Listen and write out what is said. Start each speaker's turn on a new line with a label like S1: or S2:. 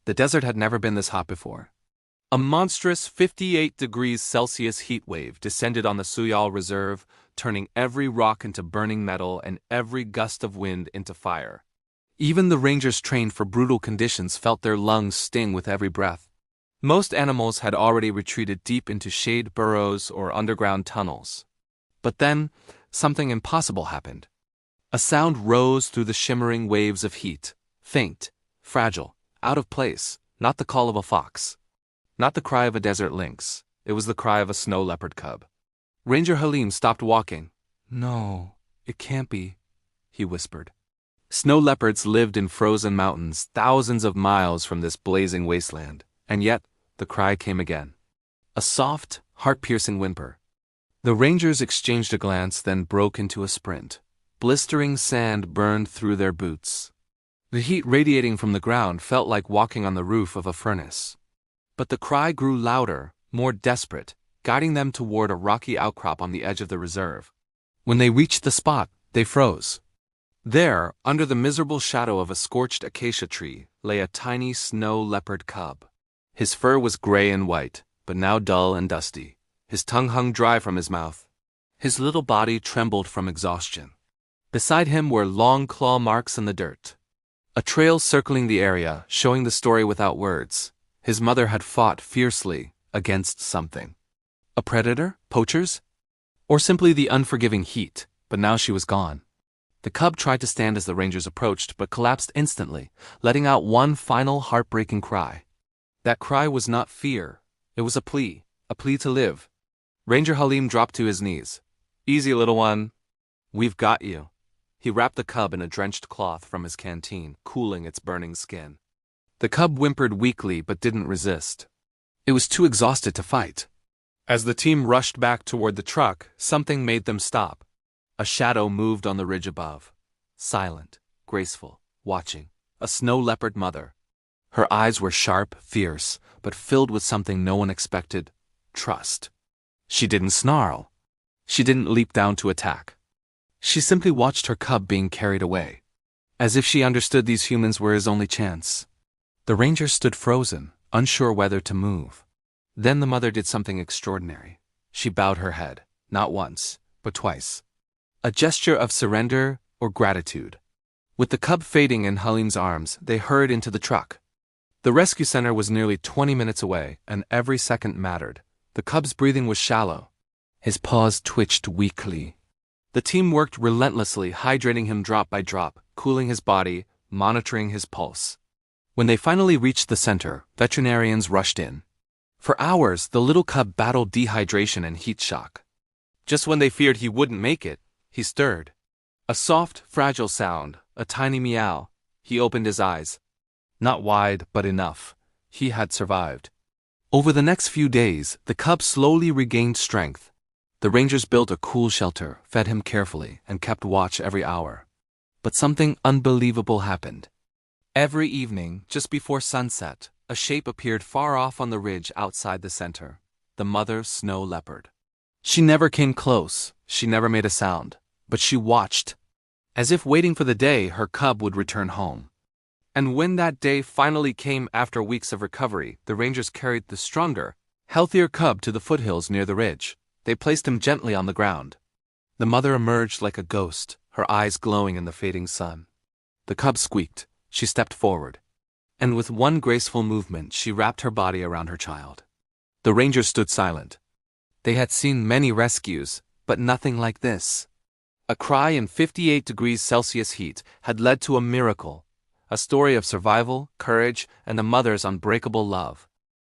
S1: The desert had never been this hot before. A monstrous 58 degrees Celsius heat wave descended on the Suyal Reserve, turning every rock into burning metal and every gust of wind into fire. Even the rangers trained for brutal conditions felt their lungs sting with every breath. Most animals had already retreated deep into shade burrows or underground tunnels. But then, something impossible happened. A sound rose through the shimmering waves of heat, faint, fragile, out of place, not the call of a fox. Not the cry of a desert lynx, it was the cry of a snow leopard cub. Ranger Halim stopped walking. "No, it can't be," he whispered. Snow leopards lived in frozen mountains thousands of miles from this blazing wasteland, and yet the cry came again. A soft, heart-piercing whimper. The rangers exchanged a glance, then broke into a sprint. Blistering sand burned through their boots. The heat radiating from the ground felt like walking on the roof of a furnace. But the cry grew louder, more desperate, guiding them toward a rocky outcrop on the edge of the reserve. When they reached the spot, they froze. There, under the miserable shadow of a scorched acacia tree, lay a tiny snow leopard cub. His fur was gray and white, but now dull and dusty. His tongue hung dry from his mouth. His little body trembled from exhaustion. Beside him were long claw marks in the dirt. A trail circling the area, showing the story without words. His mother had fought fiercely against something. A predator? Poachers? Or simply the unforgiving heat, but now she was gone. The cub tried to stand as the rangers approached, but collapsed instantly, letting out one final heartbreaking cry. That cry was not fear. It was a plea to live. Ranger Halim dropped to his knees. "Easy, little one. We've got you." He wrapped the cub in a drenched cloth from his canteen, cooling its burning skin. The cub whimpered weakly but didn't resist. It was too exhausted to fight. As the team rushed back toward the truck, something made them stop. A shadow moved on the ridge above. Silent, graceful, watching. A snow leopard mother. Her eyes were sharp, fierce, but filled with something no one expected: trust. She didn't snarl. She didn't leap down to attack. She simply watched her cub being carried away, as if she understood these humans were his only chance. The ranger stood frozen, unsure whether to move. Then the mother did something extraordinary. She bowed her head, not once, but twice. A gesture of surrender or gratitude. With the cub fading in Halim's arms, they hurried into the truck. The rescue center was nearly 20 minutes away, and every second mattered. The cub's breathing was shallow. His paws twitched weakly. The team worked relentlessly, hydrating him drop by drop, cooling his body, monitoring his pulse. When they finally reached the center, veterinarians rushed in. For hours, the little cub battled dehydration and heat shock. Just when they feared he wouldn't make it, he stirred. A soft, fragile sound, a tiny meow. He opened his eyes. Not wide, but enough. He had survived. Over the next few days, the cub slowly regained strength. The rangers built a cool shelter, fed him carefully, and kept watch every hour. But something unbelievable happened. Every evening, just before sunset, a shape appeared far off on the ridge outside the center. The mother snow leopard. She never came close, she never made a sound, but she watched, as if waiting for the day her cub would return home. And when that day finally came after weeks of recovery, the rangers carried the stronger, healthier cub to the foothills near the ridge. They placed him gently on the ground. The mother emerged like a ghost, her eyes glowing in the fading sun. The cub squeaked. She stepped forward. And with one graceful movement, she wrapped her body around her child. The rangers stood silent. They had seen many rescues, but nothing like this. A cry in 58 degrees Celsius heat had led to a miracle, a story of survival, courage, and a mother's unbreakable love.